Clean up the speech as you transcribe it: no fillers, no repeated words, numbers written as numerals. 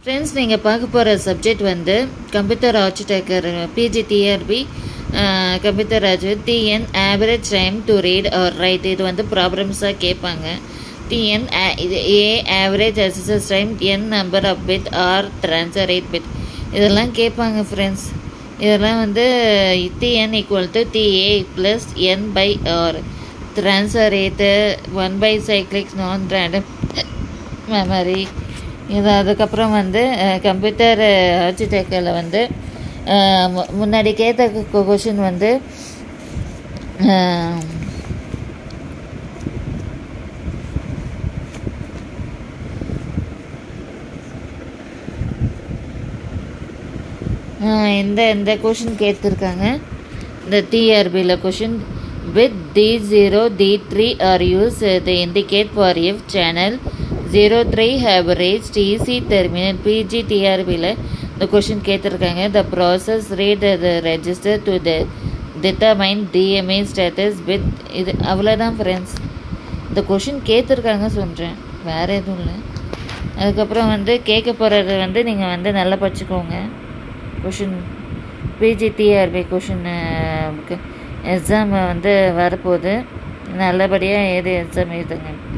Friends, நீங்கள் பார்க்க போகிற சப்ஜெக்ட் வந்து computer architecture PGTRB computer architecture TN average time to read or write. இது வந்து ப்ராப்ளம்ஸாக கேட்பாங்க. டிஎன் இது a average access time, N number of bit or transfer rate bit, இதெல்லாம் கேட்பாங்க ஃப்ரெண்ட்ஸ். இதெல்லாம் வந்து TN equal to TA plus N by R, transfer rate 1 cyclic non random memory. இது அதுக்கப்புறம் வந்து கம்ப்யூட்டர் ஆர்கிடெக்சரில் வந்து முன்னாடி கேட்ட கொஷின் வந்து இந்த கொஷின் கேட்டிருக்காங்க. இந்த டிஆர்பியில் question with D0 D3 are used to indicate for if channel 03 have reached EC terminal. PGTRBயில் இந்த கொஷின் கேட்டிருக்காங்க. The process read the register to the determine DMA status with. இது அவ்வளோதான் ஃப்ரெண்ட்ஸ். இந்த கொஷின் கேட்டிருக்காங்க சொல்கிறேன், வேறு எதுவும் இல்லை. அதுக்கப்புறம் வந்து கேட்க போகிறது வந்து நீங்கள் வந்து நல்லா படிச்சுக்கோங்க. கொஷின் பிஜிடிஆர்பி கொஷின் எக்ஸாம் வந்து வரப்போகுது. நல்லபடியாக எது எக்ஸாம் எழுதுங்க.